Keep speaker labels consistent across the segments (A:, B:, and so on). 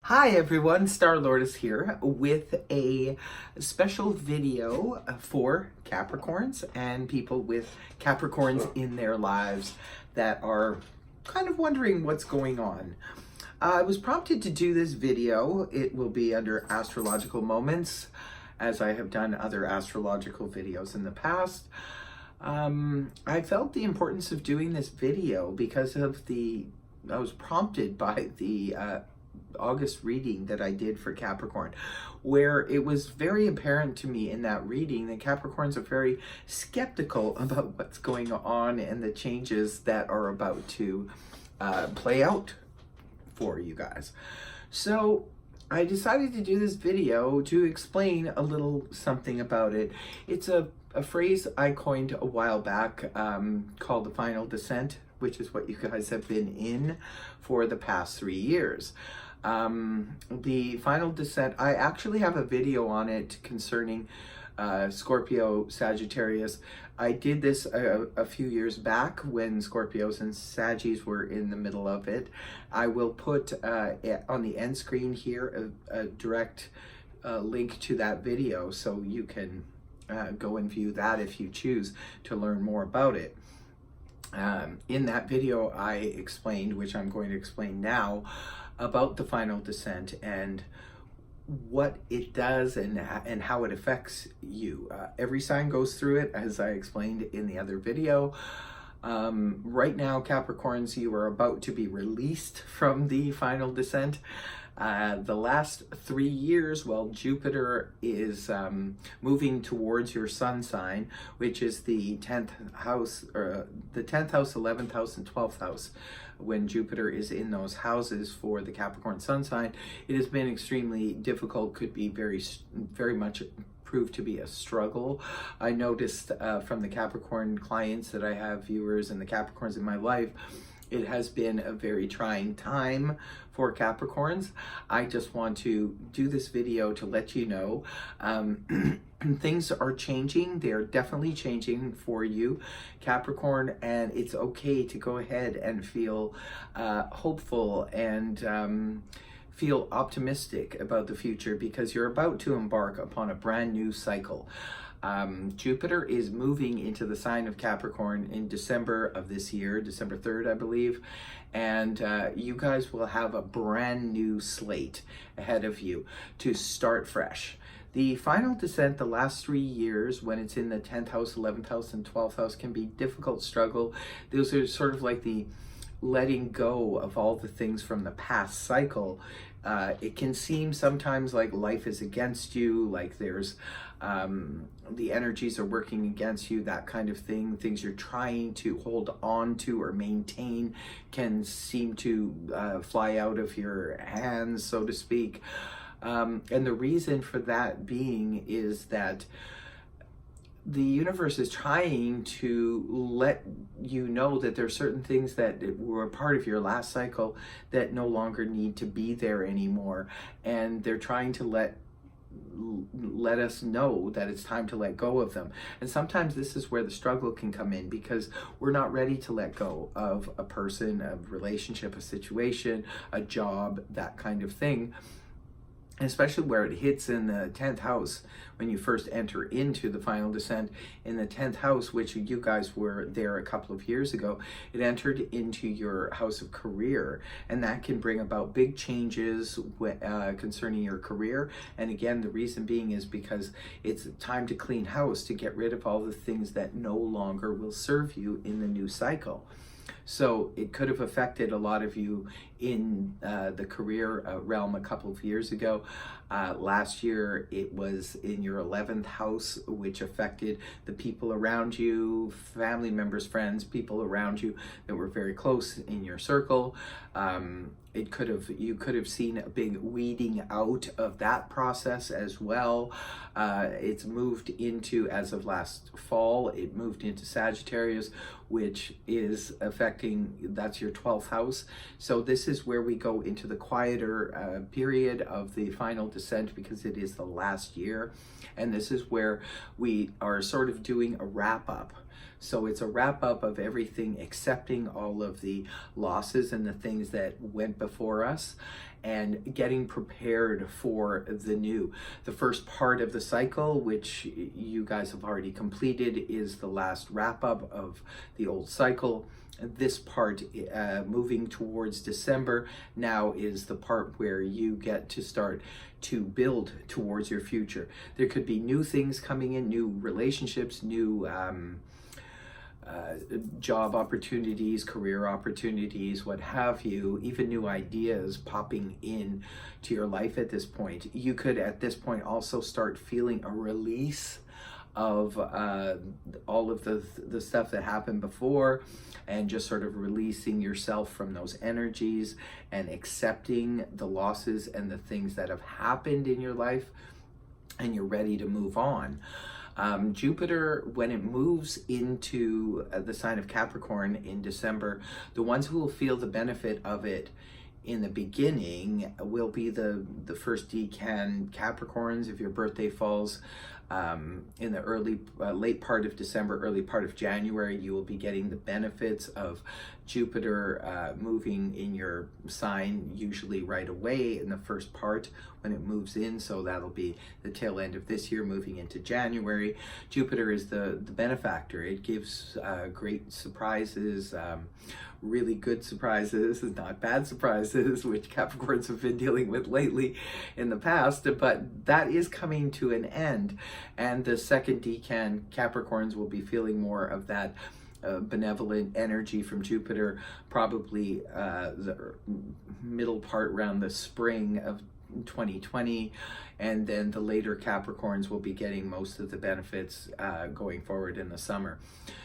A: Hi everyone, Star-Lord is here with a special video for Capricorns and people with Capricorns in their lives that are kind of wondering what's going on. I was prompted to do this video. It will be under astrological moments, as I have done other astrological videos in the past. I felt the importance of doing this video because of I was prompted by the August reading that I did for Capricorn, where it was very apparent to me in that reading that Capricorns are very skeptical about what's going on and the changes that are about to play out for you guys. So I decided to do this video to explain a little something about it. It's a phrase I coined a while back called the final descent, which is what you guys have been in for the past 3 years. The final descent, I actually have a video on it concerning Scorpio, Sagittarius. I did this a few years back when Scorpios and Saggies were in the middle of it. I will put on the end screen here a direct link to that video so you can go and view that if you choose to learn more about it. In that video I explained, which I'm going to explain now, about the final descent and what it does and how it affects you. Every sign goes through it, as I explained in the other video. Right now, Capricorns, you are about to be released from the final descent. The last 3 years, well, Jupiter is moving towards your sun sign, which is the 10th house, or the 10th house, 11th house, and 12th house. When Jupiter is in those houses for the Capricorn sun sign, it has been extremely difficult, could be very much proved to be a struggle. I noticed from the Capricorn clients that I have, viewers and the Capricorns in my life, it has been a very trying time for Capricorns. I just want to do this video to let you know things are changing. They're definitely changing for you, Capricorn, and it's okay to go ahead and feel hopeful and feel optimistic about the future, because you're about to embark upon a brand new cycle. Jupiter is moving into the sign of Capricorn in December of this year, December 3rd, I believe, and you guys will have a brand new slate ahead of you to start fresh. The final descent, the last 3 years, when it's in the 10th house, 11th house, and 12th house, can be difficult struggle. Those are sort of like the letting go of all the things from the past cycle. It can seem sometimes like life is against you, like there's the energies are working against you, that kind of thing. Things you're trying to hold on to or maintain can seem to fly out of your hands, so to speak. And the reason for that being is that the universe is trying to let you know that there are certain things that were a part of your last cycle that no longer need to be there anymore. And they're trying to let us know that it's time to let go of them. And sometimes this is where the struggle can come in, because we're not ready to let go of a person, a relationship, a situation, a job, that kind of thing. Especially where it hits in the 10th house when you first enter into the final descent. In the 10th house, which you guys were there a couple of years ago, it entered into your house of career, and that can bring about big changes concerning your career. And again, the reason being is because it's time to clean house, to get rid of all the things that no longer will serve you in the new cycle. So it could have affected a lot of you in the career realm a couple of years ago. Last year, it was in your 11th house, which affected the people around you, family members, friends, people around you that were very close in your circle. You could have seen a big weeding out of that process as well. It's moved into, as of last fall, it moved into Sagittarius, which is affecting, that's your 12th house. So this is where we go into the quieter period of the final descent, because it is the last year. And this is where we are sort of doing a wrap up. So it's a wrap up of everything, accepting all of the losses and the things that went before us, and getting prepared for the new. The first part of the cycle, which you guys have already completed, is the last wrap up of the old cycle. This part, moving towards December, now is the part where you get to start to build towards your future. There could be new things coming in, new relationships, new job opportunities, career opportunities, what have you, even new ideas popping in to your life at this point. You could at this point also start feeling a release of all of the stuff that happened before, and just sort of releasing yourself from those energies and accepting the losses and the things that have happened in your life, and you're ready to move on. Jupiter, when it moves into the sign of Capricorn in December, the ones who will feel the benefit of it in the beginning will be the first decan Capricorns. If your birthday falls in the late part of December, early part of January, you will be getting the benefits of Jupiter moving in your sign, usually right away in the first part when it moves in. So that'll be the tail end of this year, moving into January. Jupiter is the benefactor. It gives great surprises, really good surprises, not bad surprises, which Capricorns have been dealing with lately in the past, but that is coming to an end. And the second decan Capricorns will be feeling more of that benevolent energy from Jupiter, probably the middle part around the spring of 2020, and then the later Capricorns will be getting most of the benefits going forward in the summer.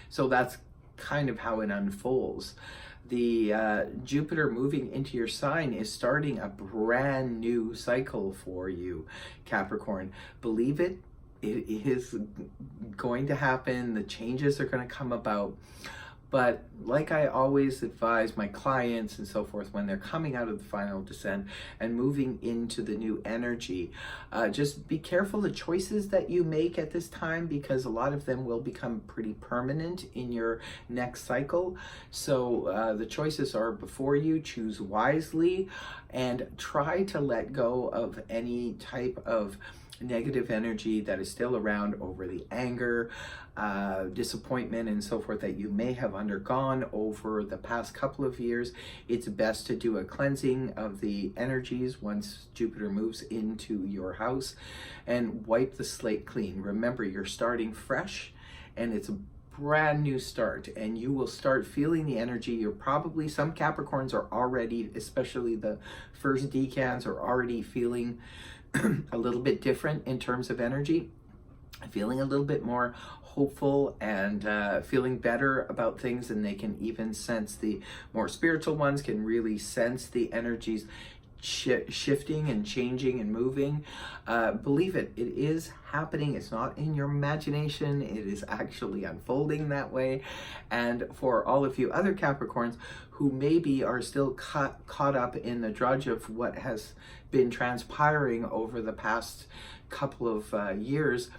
A: So that's kind of how it unfolds. The Jupiter moving into your sign is starting a brand new cycle for you, Capricorn. Believe it, it is going to happen. The changes are going to come about. But like I always advise my clients and so forth, when they're coming out of the final descent and moving into the new energy, just be careful the choices that you make at this time, because a lot of them will become pretty permanent in your next cycle. So the choices are before you. Choose wisely and try to let go of any type of negative energy that is still around over the anger, disappointment, and so forth that you may have undergone over the past couple of years. It's best to do a cleansing of the energies once Jupiter moves into your house and wipe the slate clean. Remember, you're starting fresh, and it's a brand new start, and you will start feeling the energy. You're probably, some Capricorns are already, especially the first decans, are already feeling a little bit different in terms of energy, feeling a little bit more hopeful and feeling better about things, and they can even sense, the more spiritual ones can really sense the energies shifting and changing and moving. Believe it, it is happening. It's not in your imagination. It is actually unfolding that way. And for all of you other Capricorns who maybe are still caught up in the drudge of what has been transpiring over the past couple of years,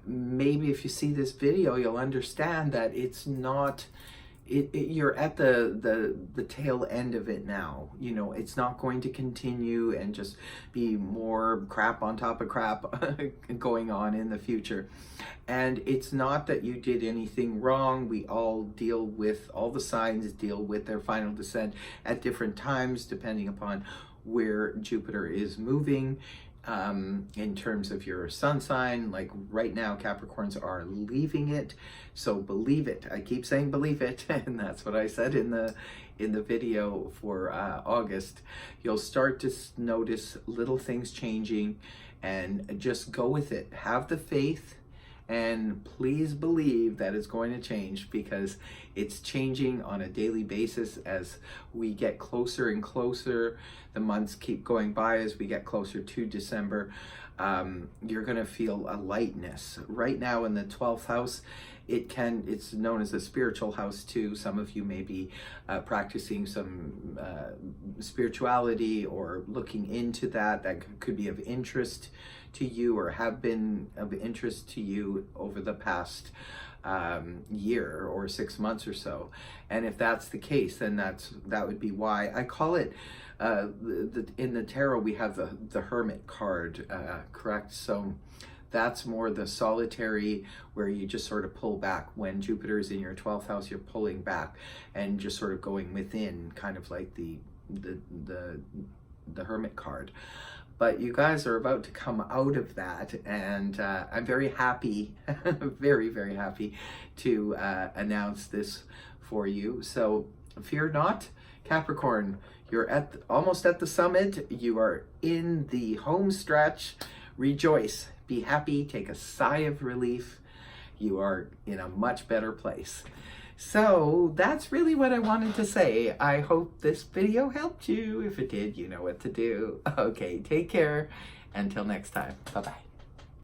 A: maybe if you see this video, you'll understand that it's not, you're at the tail end of it now. You know, it's not going to continue and just be more crap on top of crap going on in the future. And it's not that you did anything wrong. We all deal with, all the signs deal with their final descent at different times, depending upon where Jupiter is moving. In terms of your sun sign, like right now Capricorns are leaving it, so believe it. I keep saying believe it, and that's what I said in the video for August. You'll start to notice little things changing, and just go with it. Have the faith, and please believe that it's going to change, because it's changing on a daily basis as we get closer and closer. The months keep going by as we get closer to December. You're going to feel a lightness. Right now in the 12th house, it's known as the spiritual house too. Some of you may be practicing some spirituality or looking into that. That could be of interest to you, or have been of interest to you over the past year or 6 months or so. And if that's the case, then that would be why I call it in the tarot we have the Hermit card, correct? So that's more the solitary, where you just sort of pull back. When Jupiter's in your 12th house, you're pulling back and just sort of going within, kind of like the Hermit card. But you guys are about to come out of that, and I'm very happy, very, very happy to announce this for you. So fear not, Capricorn, you're almost at the summit. You are in the home stretch. Rejoice, be happy, take a sigh of relief. You are in a much better place. So that's really what I wanted to say. I hope this video helped you. If it did, you know what to do. Okay, take care. Until next time. Bye-bye.